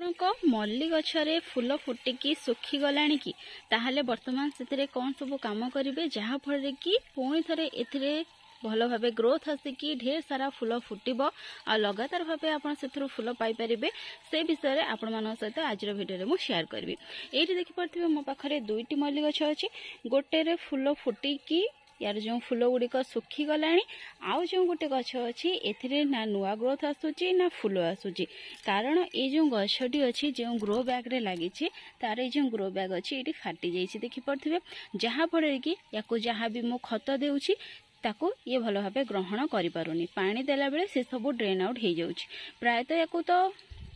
मल्ली गछरे फूल फुटिकी सुखीगला कि ताहले वर्तमान से कौन सब कम करेंगे जहाँफल कि पुणी थे ए भल भाव ग्रोथ आसिकी ढेर सारा फूल फुटब आ लगातार भाव आप फूल पाइपर से विषय में आपण मान सहित आज भिडियो मुझे शेयर करी। ये देखिपे मो पाखे दुईटी मल्ली गछ अच्छी गोटे फूल फुटिकी यार जो फूल गुड़िक सुखीगला आउ जो गोटे गछ अच्छी ए ना नुआ ग्रोथ आसूची ना फूल आसूची कारण ये जो गछटी अच्छी जो ग्रो बैग रे लगी तार जो ग्रो बैग अच्छी ये फाटी जाइए देखिपे जहाँफल कि या जहाँ भी मु खत देउछि ताकू ये भल भाव ग्रहण करें पानी देला बेले से सब ड्रेन आउट हो जाऊँगी प्रायतः या तो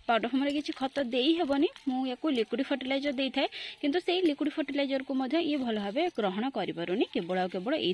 पाउडर फॉर्म किसी खत दे हेबनी मुझे लिक्विड फर्टिलाइजर दे थाए किंतु से लिक्विड फर्टिलाइजर को ये भल भाव ग्रहण करें केवल केवल ये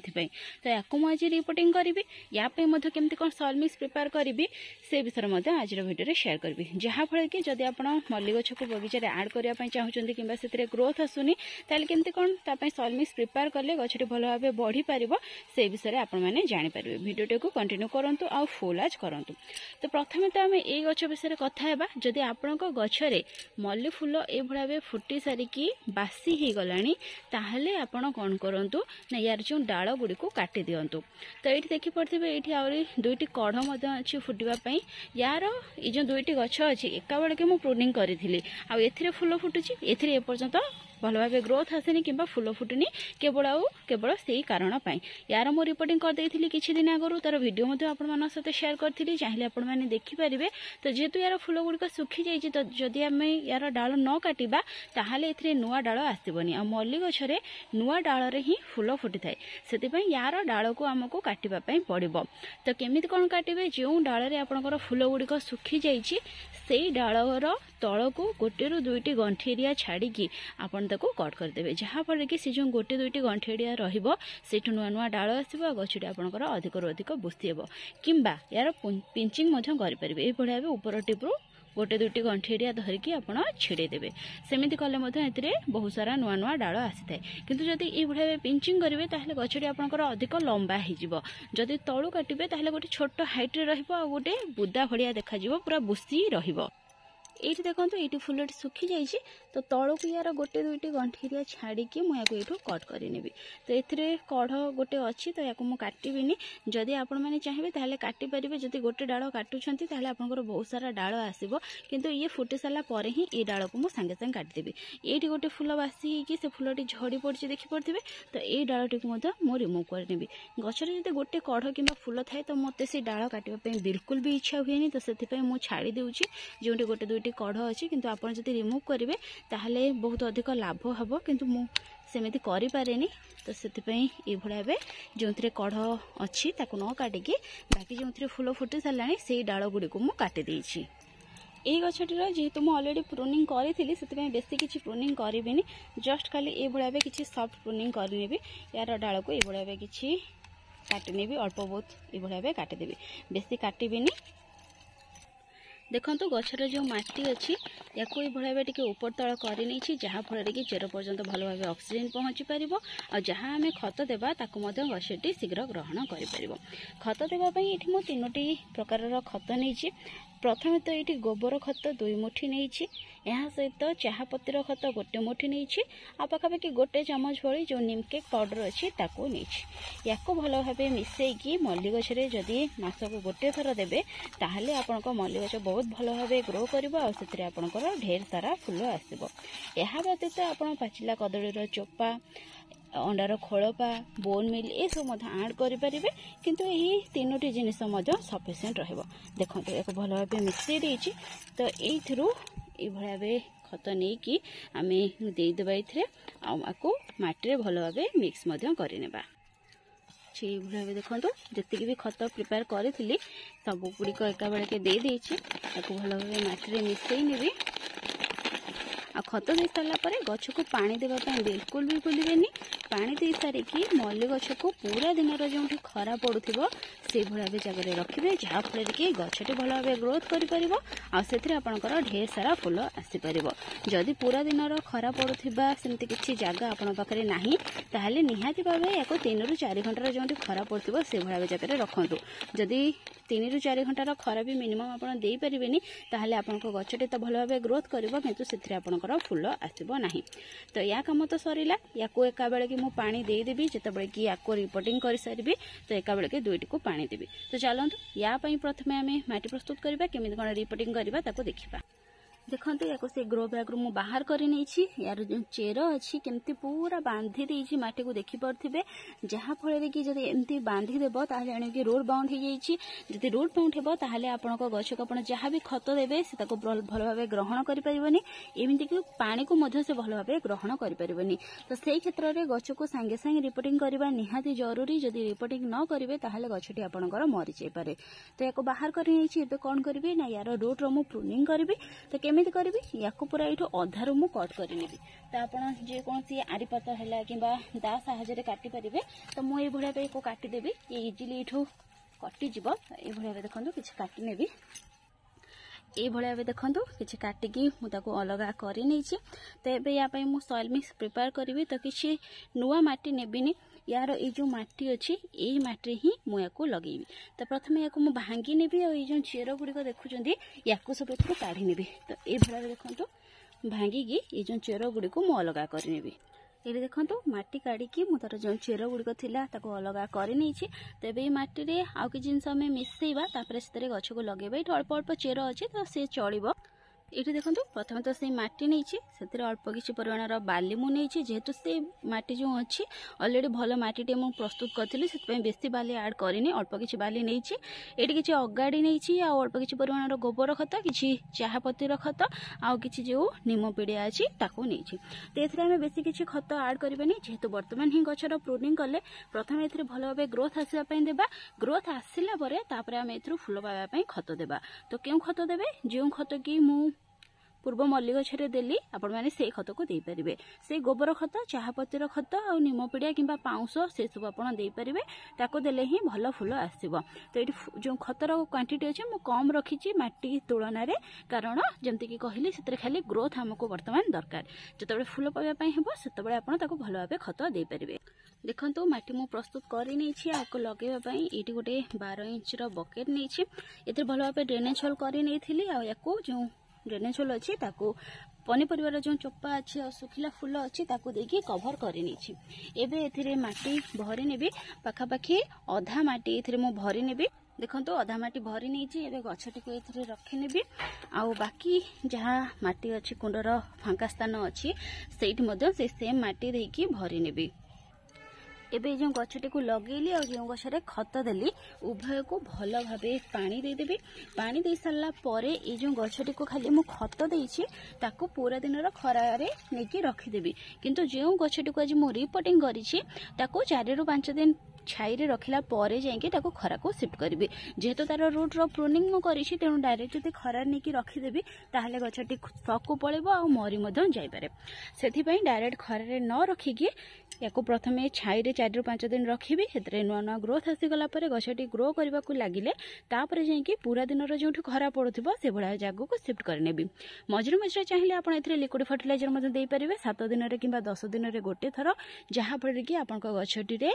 तो या मुझे रिपोर्टिंग करी या केमती कौन सॉइल मिक्स प्रिपेयर करी से विषय में आज भिडियो शेयर करी जहाँफल कि जदि आप मल्ली गछ को बगीचार आड करने चाहते कि से ग्रोथ आसुनी ताल केमती कौन सॉइल मिक्स प्रिपेयर कले गछटी भल भाव बढ़ी पार से विषय आपने जानीपर भिडियो को कंटिन्यू करूँ आ फुल आज करूँ। तो प्रथम तो आम ये गछ विषय कथा जदि आपण गछरे मल्ली फूल ए भाव फुटी सारिकी बासी हो गलानी ताहले आपण कौन करंतु ना यार जो डाल गुड़ी को काटी दिंतु। तो ये देखिपे ये आहरी दुईटी कढ़ अच्छी फुटापी यार ये जो दुईटी गछ अच्छी एका बेलके मुझे प्रूनिंग करी आ फूल फुटुची एपर्यंत भल भाव ग्रोथ आसेनी कि फूल फुटुनी केवल से कारण यार मु रिपोर्टिंग करदे किछि दिन आगु तार वीडियो सहित शेयर करी चाहिए आपण मैंने देखिपारे। तो जेहेतु यार फूल गुड़िक सुखी जाइए तो जदि आम यार डाल न काटिबा ताहले एथिरे नुआ डाल आसबनी आ मल्ली गछरे नुआ डाल ही फूल फुटी थाए से यार डाल को आमको काटिबापई पड़िबो। तो केमिति कोन काटिबे जो डाल रे आपनकर फूल गुड़िक सुखी जाइए से डालर तल को गोटे रु दुईटी गंठी एरिया छाड़ी आपन ताको कट करदेवे जहाँफल कि से जो गोटे दुईटी गंठी एरिया रहिबो सेठु नुआ नुआ डाल आसिबो गछटी आपनकर अधिक रु अधिक बुस्ती हेबो किंबा यार पिंचिंग मध्य करि परिबे ए भलिया ऊपर टिपरू गोटे दुईटी गंठी एरिया धरिकी आपण छिड़ेदेवे सेमिति कले बहुत सारा नुआ नुआ डाल आसी थाए किंतु जदि ये भाव पिंचिंग करेंगे ताहले गछटी आपनकर अधिक लंबा हो जदि तलू काटिबे ताहले गोटे छोट हाइट रे रहिबो आ गोटे बुदा भलिया देखा जिवो पूरा बुस्ती रहिबो। ये देखो ये फुलटी सुखी जाइए तो तलू को यार गोटे दुईटी गंठी एरिया छाड़ी मुझे कट करनेबी। तो ये कढ़ गोटे अच्छी तो या काटबी जदि आपण मैंने चाहिए ताहले काटी पारिबे जदि गोटे डाल काटुछंती ताहले आपनकर बहुत सारा डाल आसीबो किंतु ये फुटी सारा पर ही ये डाल को मुझे सांगे सांगे काटिदेवी ये गोटे फूल बासी होगी से फुलटी झड़ी पड़ी देखिपे तो ये डालटी को मुझे रिमूव करनेबी। गछरे जदि गोटे कढ़ कि फूल थाए तो मत से डाल काटिबा बिल्कुल भी इच्छा हुए तो से मुझे छाड़ी देउची जो गोटे दुईटी कढ़ अच्छी किंतु आपन जदि रिमूव करेंगे ताहले बहुत अधिक लाभ हम किंतु मु सेमिति करि पारेनी। तो से भाव जो कढ़ अच्छी ताकू न काटिकी बाकी जो फूल फुटी सारे से डाल गुड़ी को मुझे काटी देछि। ये गछटीर जेहेतु मुझे अलरेडी प्रूनिंग करी से बेसी किसी प्रूनिंग करी जस्ट खाली ये भाव किसी सफ्ट प्रूनिंग करनेबी यार डाल को ये भाव किसी काटिनेबी अल्प बहुत ये भाव काटिदेवी बेसी काटबीनी। देखो गछर जो माटी अच्छी या भाव टे ऊपर तल कर जहाँफल कि चेर पर्यंत भल भाव ऑक्सीजन पहुँची पार और जहाँ आम खत देवा गछटी शीघ्र ग्रहण कर खत देवाई ये मुझे 3टी प्रकार खत नहीं। प्रथम तो ये गोबर खत 2 मुठी नहीं यहाँ सहित चाहपतिर खत गोटे मुठी नहीं आ पाखापाखि गोटे चामच भली जो निमकेक पाउडर अच्छी ताको नहीं या भल भाव मिसईकी मल्ली गछरे जदि मासक गोटे थर देवे ताहले आपनक मल्ली गछ बहुत भल भाव ग्रो कर आपनकर ढेर सारा फूल आसब। यह व्यतीत आपन पाचिला कदलीर चोपा अंडार खोलपा बोन मिल ये सब आड करें किंतु यही 3टी जिनिस सफिसीयंट रहिबो। देखो एक भल भाव मिक्सई देछि तो ये भाव खत नहीं कि आम देदेबा ये आपको माटी भल भाव मिक्स करनेबा से भाव देखो जी भी खत प्रिपेयर करी सब गुड़िक एका बेलके देदेछि भल भाव माटी मिसई नेबी आ खत दे सारा गछ को पानी देवाई बिल्कुल भी भूलें पानी दे सारिकी मल्ली गछ को पूरा दिन जो खरा पड़ुथिबो से भाव जगह रखिए जहाँफल कि गछटी भल भाव ग्रोथ कर आपणकर ढेर सारा फूल आसीपर जदि पूरा दिन खरा पड़ुथिबा सेमती किसी जगह आपण पाखे नहीं ताहले निहाती भाव या 3 ରୁ 4 घंटार जो खरा पड़ुथिबो से भाव जगह रखंतु जदि 3 ରୁ 4 घंटार खरा भी मिनिमम आपण देई परिबेनी ताहले आपणको गछटी तो भल भाव ग्रोथ करिवो किंतु सेथरे आपणकर फूल आसीबो नाही। तो या काम तो सरीला या एका बेले कि मु पानी दे देबी जेतेबेले कि या रिपोर्टिंग कर सारिबी तो एका बेले कि दुईटी को पानी देबी। तो चलंतु या पई प्रथमे आमे माटी प्रस्तुत करबा केमिति कोन रिपोर्टिंग करबा ताको देखिबा। देखते या से ग्रो बैग रु बाहर कर यार जो चेर अच्छी केमती पूरा बांधी देती माटी को देखिपे जहाँफल कि जब एमती बांधीदेव कि रोड बाउंड हो जाती रोड बाउंड हो आपण गछ को आप जहाँ भी खत देवे से भल भाव ग्रहण करें एमती कि पानी को से भल भाव ग्रहण करें। तो से क्षेत्र में गछ को सांगे सांगे रिपोर्टिंग करवा निहाती जरूरी जदि रिपोर्टिंग न करेंगे ताहले गछटी आपणकर मरी जापे। तो या बाहर कर कौन करी ना यार रूट रो प्रूनिंग करी तो केमी करी या पूरा ये अधारू मु कट कर नेबी। तो आपड़ जेकोसी आरीपत है कि दा साहाଯ୍य काटी पारे तो मुझे भाई को काटिदेवी ये इजिली ये कटिज ये देखो कि काटी नेबी ये देखो कि काटिकी मुझे अलग कर तो ये या मु सॉइल मिक्स प्रिपेयर करी तो किसी नुआ माटी नेबिनी यार ये जो माटी अच्छी यही माटी ही मुझे लगेबी। तो प्रथम या भांगी नेबी और ये चेर गुड़िक देखुं या सब काढ़ी नेबी। तो ये देखो भांगिकी ये जो चेर गुड़िक मु अलग करनेबी। ये देखो माटी काढ़ी मुझे जो चेर गुड़िक थिला ताको अलग कर तो ये माटी रे आउ कि जिनस आम मिसेबा से गछ को लगेबा ये अल्प अल्प चेर अच्छे तो सी चलो। ये देखो प्रथम तो से माटी नहीं से अल्प किसी परिमाण बाली मुझे जेहेतु से माटी जो अच्छी अलरेडी भल मटीटे मुझे प्रस्तुत करी से बेसी बाली आड करनी अल्प किसी बाली नहीं ये किसी अगाड़ी नहीं अल्प किसी परिमाण गोबर खत कि चाहपतिर खत आउ कि जो निम पिड़िया अच्छी ताकू नहीं तो ये बेसी किसी खत आड करवानी जेहेतु बर्तमान ही गचर प्रूनिंग कले प्रथम ये भल भाव ग्रोथ आसवाई देवा ग्रोथ आसला आम ए फूल पाइबापी खत देवा। तो क्यों खत देवे जो खत कि मु पूर्व मल्ली गछरे देली आपण माने से खत को दे परिबे से गोबर खत चाहपतिर खत आ निम पिड़िया किंबा पाउंस से सब आपण दे परिबे ताको देले ही भल फूल आसीबो। तो ये जो खतर क्वांटिटी अच्छे मु कम रखी माटी तुलन में कारण जमती कि कहली से खाली ग्रोथ हमको वर्तमान दरकार जो फूल पाइबा हेबो सेतबेले आपण ताको भल भाबे खत दे परिबे। देखंतु माटी मु प्रस्तुत करी नै छी आको लगेबा पई एटी गोटे 12 इंच रो बकेट नै छी एते भल भाबे ड्रेनेज होल करी नै थिली आ याको जो ड्रेनेज होल अच्छी पनीपरिवार जो चोपा अच्छी और सुखिला फूल अच्छी देखिए कभर कर माटी भरी नेबी पाखापाखि अधा माटी ये भरी नेबी। देखो अधा माटी भरी नहीं गछटी को ये रखी नेबी आउ बाकी जहाँ माटी अच्छी कुंडर फांका स्थान अच्छी से सेम माटी देकी भरी नेबी। एबे जो गछटी को लगेली और जो गछरे खत देली उभय को भल भाव पानी देदेवी पानी दे सारा पर ये जो गछटी को खाली मु खत देइछि ताको पूरा दिन खरारे नेकी रखीदेवी किंतु जो गछटी को आज मु रिपोर्टिंग करिछि ताको 4 ରୁ 5 दिन छाई रे रखिला परे जाइके ताको खरा को शिफ्ट करी जेहेतु तार रूट रो प्रूनिंग मु करिछि तेणु डायरेक्ट जदि खरा नेकी रखीदेवी ताहले गछटी शक को पळेबो आ मरी मधन जाई पारे सेथि पई डायरेक्ट खरा रे न रखिकी याको प्रथमे छाई रे 4 ରୁ 5 दिन रखिबी हेतरे नुआ नुआ ग्रोथ आसी गला परे गछटी ग्रो करबा को लागिले तापरे जाइके पूरा दिन रो जोठी खरा पड़ुथिबो से भळा जागो को शिफ्ट करनेबी। मझिरे मझिरे चाहिए आपण एथरे लिक्विड फर्टिलाइजर मधे देई परिबे 7 दिन रे किंबा 10 दिन रे गोटे थरो जहाँ फल कि आपण गछटी रे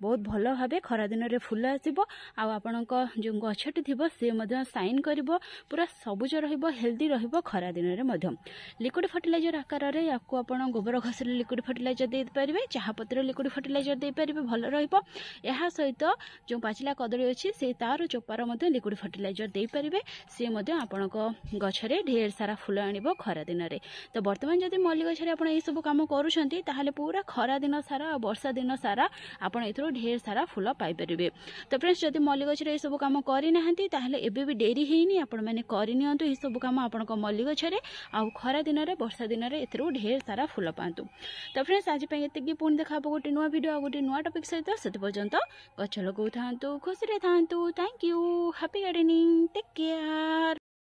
बहुत भल भाव खरा दिन में फूल आसो आपण जो गछटी थी सी साइन कर पूरा सबुज हेल्दी खरा दिन में लिक्विड फर्टिलाइजर आकार में या गोबर घस लिक्विड फर्टिलाइजर दे पारे चाहपत्र लिक्विड फर्टिलाइजर दे पारे भल रहा सहित जो पाचिला कदली अच्छी से तार चोपार लिक्विड फर्टिलाइजर दे पारे सी आपण गछरे ढेर सारा फूल आनिब खरा दिन में। तो बर्तमान जब मल्ली गछरे आप सब कम करुँच पूरा खरा दिन सारा वर्षा दिन सारा आप ढेर सारा फूल पाइपर। तो फ्रेंड्स जब मल्ली गछरे सब कम करना एबे भी डेरी हैनी आपण मैंने करनी ये सब कम आपण मल्ली गछरे आ खरा दिन में वर्षा दिन में एथरू ढेर सारा फूल पातु। तो फ्रेंड्स आज ये पुणी देखा गोटे नुआ वीडियो आ गोटे नुआ टॉपिक सहित से पर्यंत गछ लगौ था खुशी था। Thank you happy gardening take care.